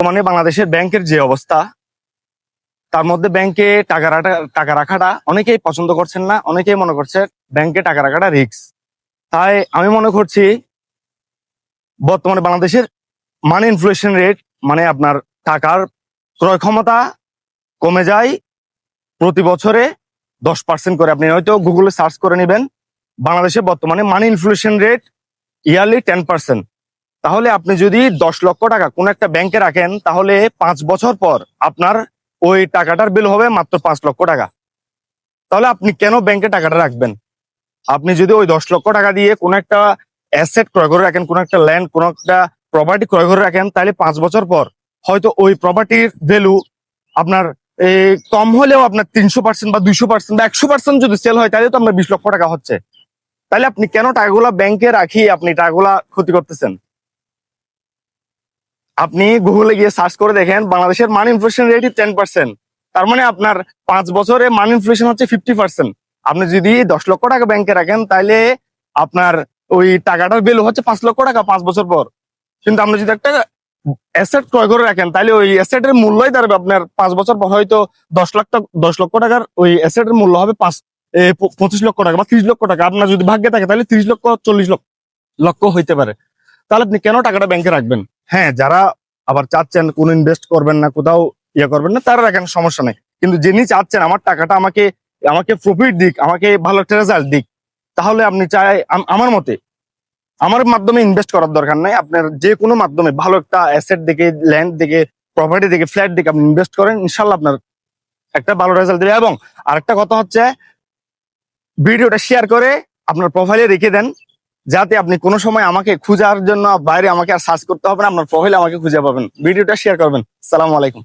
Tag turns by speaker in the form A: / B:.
A: মানে বাংলাদেশের ব্যাংকের যে অবস্থা, তার মধ্যে ব্যাংকে টাকা রাখাটা অনেকেই পছন্দ করছেন না। অনেকেই মনে করছে ব্যাংকে টাকা রাখাটা রিস্ক। তাই আমি মনে করছি বর্তমানে বাংলাদেশের মানি ইনফ্লেশন রেট, মানে আপনার টাকার ক্রয় ক্ষমতা কমে যায় প্রতি বছরে 10% করে। আপনি হয়তো গুগলে সার্চ করে নেবেন, বাংলাদেশে বর্তমানে মানি ইনফ্লেশন রেট ইয়ারলি 10%। তাহলে আপনি যদি 10 লক্ষ টাকা কোন একটা ব্যাংকে রাখেন, তাহলে 5 বছর পর আপনার ওই টাকাটার বিল হবে মাত্র 5 লক্ষ টাকা। তাহলে আপনি কেন ব্যাংকে টাকাটা রাখবেন? আপনি যদি ওই 10 লক্ষ টাকা দিয়ে কোন একটা অ্যাসেট ক্রয় করে রাখেন, কোন একটা ল্যান্ড, কোন একটা প্রপার্টি ক্রয় করে রাখেন, তাহলে 5 বছর পর হয়তো ওই প্রপার্টির ভ্যালু আপনার কম হলেও আপনার 300% বা 200% বা 100% যদি সেল হয়, তাহলে তো আপনার 20 লক্ষ টাকা হচ্ছে। তাহলে আপনি কেন টাকাগুলা ব্যাংকে রাখি আপনি টাকাগুলা ক্ষতি করতেছেন? আপনি গুগলে গিয়ে সার্চ করে দেখেন, বাংলাদেশের মানি ইনফ্লেশন রেট 10%। তার মানে আপনার 5 বছরে মানি ইনফ্লেশন হচ্ছে 50%। আপনি যদি 10 লক্ষ টাকা ব্যাংকে রাখেন, তাহলে আপনার ওই টাকাটার ভ্যালু হচ্ছে 5 লক্ষ টাকা 5 বছর পর। কিন্তু আপনি যদি একটা অ্যাসেট ক্রয় করে রাখেন, তাহলে ওই অ্যাসেটের মূল্যই দাঁড়াবে আপনার 5 বছর পর হয়তো 10 লক্ষ টাকার ওই অ্যাসেটের মূল্য হবে 25 লক্ষ টাকা বা 30 লক্ষ টাকা। আপনার যদি ভাগ্যে থাকে তাহলে 30 লক্ষ 40 লক্ষ হইতে পারে। তাহলে আপনি কেন টাকাটা ব্যাংকে রাখবেন? হ্যাঁ, যারা আবার চাচ্ছেন কোনো ইনভেস্ট করবেন না, কোথাও করবেন না, তারা রাখেন, সমস্যা নেই। কিন্তু যিনি চাচ্ছেন আমার টাকাটা আমাকে আমাকে প্রফিট দিক, আমাকে ভালো একটা রেজাল্ট দিক, তাহলে আপনি আমার মতে আমার মাধ্যমে ইনভেস্ট করার দরকার নাই। আপনার যে কোনো মাধ্যমে ভালো একটা অ্যাসেট দেখে, ল্যান্ড দেখে, প্রপার্টি দেখে, ফ্ল্যাট দেখে আপনি ইনভেস্ট করেন, ইনশাল্লাহ আপনার একটা ভালো রেজাল্ট দেবে। এবং আরেকটা কথা হচ্ছে, ভিডিওটা শেয়ার করে আপনার প্রোফাইলে রেখে দেন, যাতে আপনি কোনো সময় আমাকে খোঁজার জন্য বাইরে আমাকে আর সার্চ করতে হবে না, আপনার প্রোফাইলে আমাকে খুঁজে পাবেন। ভিডিওটা শেয়ার করবেন। সালামু আলাইকুম।